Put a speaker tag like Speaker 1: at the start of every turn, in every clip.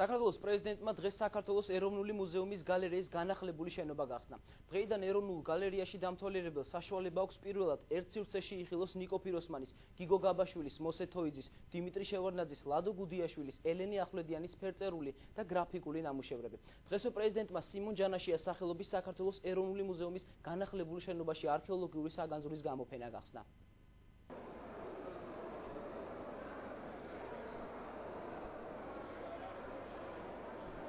Speaker 1: საქართველოს პრეზიდენტმა დღეს საქართველოს ეროვნული მუზეუმის გალერეის განახლებული შენობა გახსნა. დღეიდან ეროვნულ გალერეაში დამთვალიერებელს საშუალება აქვს პირველად ერთ სივრცეში იხილოს ნიკო ფიროსმანის, გიგო გაბაშვილის, მოსე თოიძის, დიმიტრი შევარდნაძის, ლადო გუდიაშვილის, ელენე ახვლედიანის ფერწერული და გრაფიკული ნამუშევრები. დღესო პრეზიდენტმა სიმონ ჯანაშიას სახელობის საქართველოს ეროვნული მუზეუმის განახლებული შენობაში არქეოლოგიური საგანძურის გამოფენა გახსნა.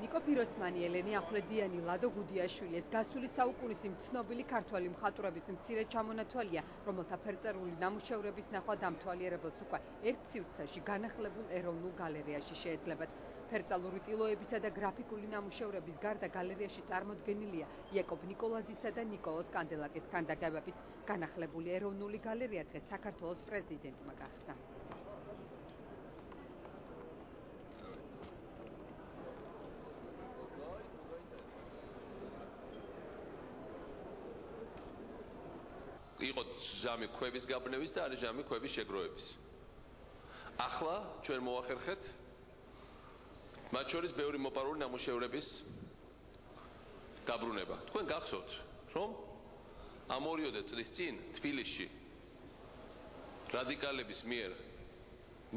Speaker 2: ნიკო ფიროსმანი, ელენე ახვლედიანი, ლადო გუდიაშვილის გასული საუკუნის ცნობილი ქართველი მხატვრების მცირე ჩამონათვალია, რომელთა ფერწერული ნამუშევრების ნახვა დამთვალიერებელს უკვე ერთ სივრცეში განახლებულ ეროვნულ გალერეაში შეეძლებათ. ფერწერული ტილოებისა და გრაფიკული ნამუშევრების გარდა გალერეაში წარმოდგენილია იაკობ ნიკოლაძისა და ნიკოლოზ კანდელაკის ქანდაკებებით. განახლებული ეროვნული გალერეა დღეს საქართველოს პრეზიდენტმა გახსნა.
Speaker 3: იყო ჟამი ქვების გაბნევის და არის ჟამი ქვების შეგროვების. ახლა ჩვენ მოახერხეთ მათ შორის ბევრი მოპარული ნამუშევრების დაბრუნება. თქვენ გახსოვთ, რომ ამ 2 წლის წინ თბილისში რადიკალების მიერ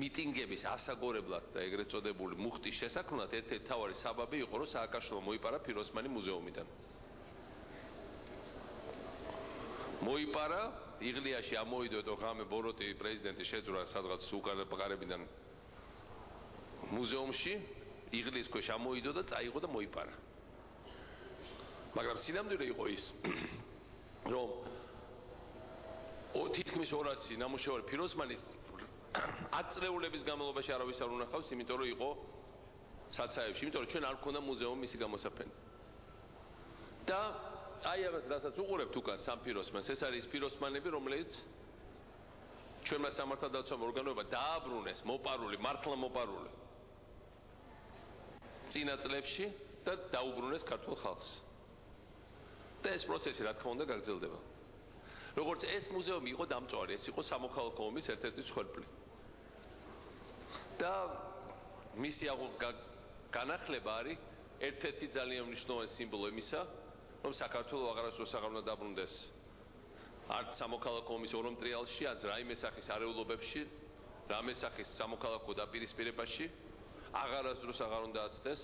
Speaker 3: მიტინგების ასაგორებლად და ეგრეთ წოდებული მუხტის შესაქმნად ერთ-ერთი მთავარი საბაბი იყო, რომ სააკაშვილო მოიპარა ფიროსმანი მუზეუმიდან. მოიპარა იღლიაში ამოიდო ღამე ბოროტი პრეზიდენტი შეძვრა სადღაც უკან პყარებიდან მუზეუმში იღლის ქვეშ ამოიდო და წაიღო და მოიპარა. მაგრამ სინამდვილე იყო ის, რომ თითქმის 200 ნამუშევარი ფიროსმანის 10 წლეულების განმავლობაში არავის არ უნახავს, იმიტომ რომ იყო საცაებში, იმიტომ რომ ჩვენ არ გვქონდა მუზეუმი მისი გამოსაფენი. და აი ამას რასაც უყურებთ უკან სამ ფიროსმანს, ეს არის ფიროსმანები, რომელიც ჩვენმა სამართალდაცვამ ორგანოებმა დააბრუნეს მოპარული, მართლა მოპარული წინა წლებში და დაუბრუნეს ქართულ ხალხს. და ეს პროცესი რა თქმა უნდა გაგრძელდება. როგორც ეს მუზეუმი იყო დამწვარი, ეს იყო სამოქალაქო ომის ერთ-ერთი მსხვერპლი. და მისი განახლება არის ერთ-ერთი ძალიან მნიშვნელოვანი სიმბოლო იმისა, რომ საქართველოს აღარასდროს აღარ უნდა დაბრუნდეს არც სამოქალაქო ომის ორმტრიალში, არც რაიმე სახის არეულობებში, რამე სახის სამოქალაქო დაპირისპირებაში, აღარასდროს აღარ უნდა აცდეს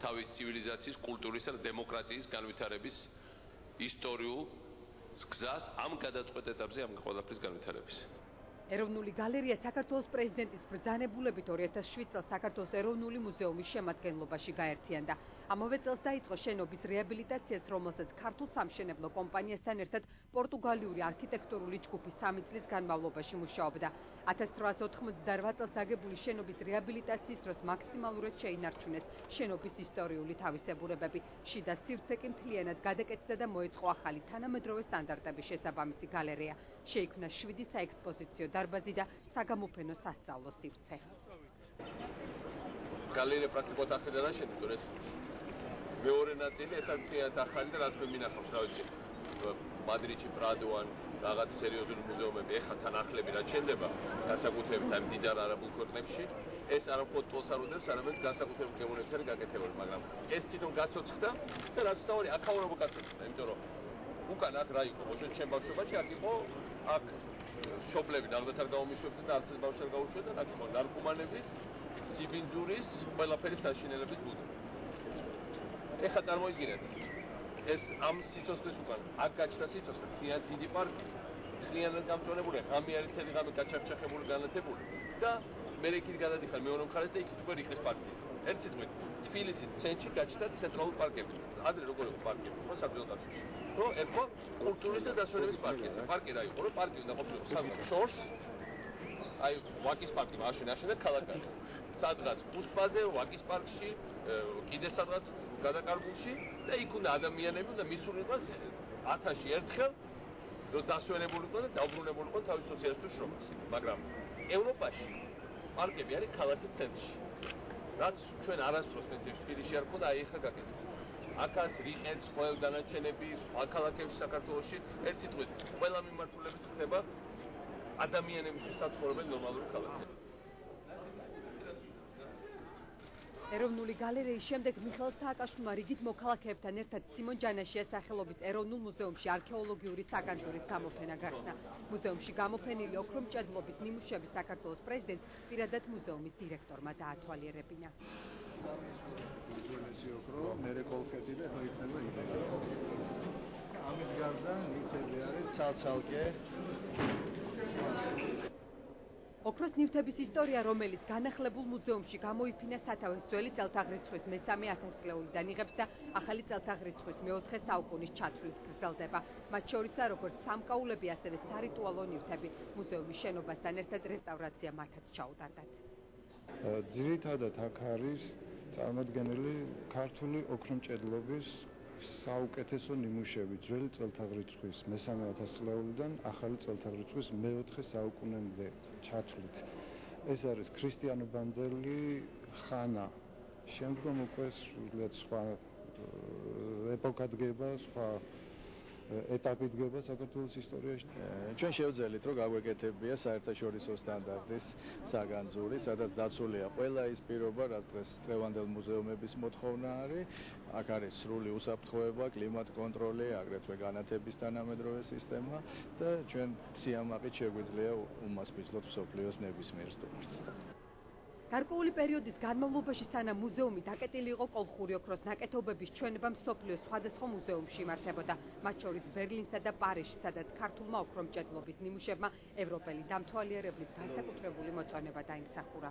Speaker 3: თავის ცივილიზაციის, კულტურისა და დემოკრატიის განვითარების ისტორიულ გზას ამ გადაწყვეტ ეტაპზე ამ ყველაფრის განვითარების.
Speaker 2: ეროვნული გალერეა საქართველოს პრეზიდენტის ბრძანებულებით 2007 წელს საქართველოს ეროვნული მუზეუმის შემადგენლობაში გაერთიანდა. ამავე წელს დაიწყო შენობის რეაბილიტაციაც, რომელსაც ქართულ სამშენებლო კომპანიასთან ერთად პორტუგალიური არქიტექტურული ჯგუფი 3 წლის განმავლობაში მუშაობდა. 1898 წელს აგებული შენობის რეაბილიტაციის დროს მაქსიმალურად შეინარჩუნეს შენობის ისტორიული თავისებურებები. შიდა სივრცე კი მთლიანად გადაკეთდა და მოეწყო ახალი თანამედროვე სტანდარტების შესაბამისი გალერეა. შეიქმნა 7 საექსპოზიციო დარბაზი და საგამოფენო სასწავლო სივრცე.
Speaker 3: გალერეა პრაქტიკულად ახლა რა შედგება ეს მეორე ნაწილი, ეს არის ახალი და რაც მე მინახავს, რა ვიცი, მადრიდში პრადო ან რაღაც სერიოზული მუზეუმები ეხლა თან ახლები რა ჩენდება, განსაკუთრებით ამ დიდ არაბულ ქვეყნებში, ეს არა მხოლოდ ტოლს არ უდევს, არამედ განსაკუთრებულ გემოვნებთან არის გაკეთებული, მაგრამ ეს თვითონ გაცოცხლდა და რაც თავი აქაურობა გაცოცხლდა, იმიტომ რომ უკან აქ რა იყო, მოშოთ ჩემ ბავშვობაში აქ იყო, აქ შობლები ნახეთ არ გაუმიშვებდნენ და არც ეს ბავშვი არ გაუშვებდა, აქ იყო ნარკომანების, სიბინძურის, ყველაფერი საშინელების ბუდა. ეხლა წარმოიდგინეთ, ეს ამ სიცოცხლის უკან, აქ გაჩნდა სიცოცხლე, ძალიან დიდი პარკი, ძალიან გამწვანებული, ღამე არის თელი ღამე გაჩახჩახებული, განათებული და მე იქით გადადიხარ მეორე მხარეს და იქით უკვე რიყის პარკი. ერთ სიტყვით, თბილისის ცენტრში გაჩნდა ცენტრალური პარკები. ადრე როგორ იყო პარკები, ხო საბრძოლო კავშირში. ხო, ერთხელ კულტურის და დასვენების პარკი. პარკი რა იყო, რომ პარკი უნდა ყოფილიყო სადღაც შორს, აი ვაკის პარკი მაშინ აშენდა ქალაქად. სადღაც ფუსპაზე, ვაკის პარკში, კიდე სადღაც გადაკარგულში და იქ უნდა ადამიანები და მისულიყო 1000-ში ერთხელ რომ დასვენებულიყო და დაუბრუნებულიყო თავის სოციალისტურ შრომას. მაგრამ ევროპაში პარკები არის ქალაქის ცენტრში. რაც ჩვენ არასდროს თბილისში არ ქონდა, აი ახლა გაკეთდა. აქაც რიყეც, ყველა დანარჩენები, სხვა ქალაქებში საქართველოში, ერთ სიტყვით, ყველა მიმართულებით ხდება ადამიანებისთვის საცხოვრებელი ნორმალური ქალაქი.
Speaker 2: ეროვნული გალერეის შემდეგ მიხეილ სააკაშვილმა რიგით მოქალაქეებთან ერთად სიმონ ჯანაშიას სახელობის ეროვნულ მუზეუმში არქეოლოგიური საგანძურის გამოფენა გახსნა. მუზეუმში გამოფენილი ოქრომჭედლობის ნიმუშები საქართველოს პრეზიდენტს პირადად მუზეუმის დირექტორმა დაათვალიერებინა.
Speaker 4: უძველესი ოქრო, მერე კოლხეთი და ხო იქნება იდეა. ამის გარდა ნივთები არის ცალ-ცალკე.
Speaker 2: ოქროს ნივთების ისტორია, რომელიც განახლებულ მუზეუმში გამოიფინა სათავეს ძველი წელთაღრიცხვის მესამე ათასწლეულიდან იღებს და ახალი წელთაღრიცხვის მეოთხე საუკუნის ჩათვლით გრძელდება. მათ შორისაა როგორც სამკაულები, ასევე სარიტუალო ნივთები. მუზეუმის შენობასთან ერთად რესტავრაცია მათაც ჩაუტარდათ.
Speaker 4: ძირითადად აქ არის წარმოდგენილი ქართული ოქრომჭედლობის საუკეთესო ნიმუშები ძველი წელთაღრიცხვის მესამე ათასწლეულიდან ახალი წელთაღრიცხვის მეოთხე საუკუნემდე ჩათვლით. ეს არის ქრისტიანობამდელი ხანა. შემდგომ უკვე სრულიად სხვა ეპოქა დგება, სხვა ეტაპი დგება საქართველოს ისტორიაში.
Speaker 5: ჩვენ შევძელით, რომ გაგვეკეთებია საერთაშორისო სტანდარტის საგანძური, სადაც დაცულია ყველა ის პირობა, რაც დღევანდელ მუზეუმების მოთხოვნა არის. აქ არის სრული უსაფრთხოება, კლიმატ კონტროლი, აგრეთვე განათების თანამედროვე სისტემა და ჩვენ სიამაყით შეგვიძლია უმასპინძლოთ მსოფლიოს ნებისმიერ სტუმარს.
Speaker 2: გარკვეული პერიოდის განმავლობაში სანამ მუზეუმი დაკეტილი იყო კოლხური ოქროს ნაკეთობების ჩვენება მსოფლიოს სხვადასხვა მუზეუმში იმართებოდა, მათ შორის ბერლინსა და პარიზში, სადაც ქართულმა ოქრომჭედლობის ნიმუშებმა ევროპელი დამთვალიერებლით განსაკუთრებული მოწონება დაიმსახურა.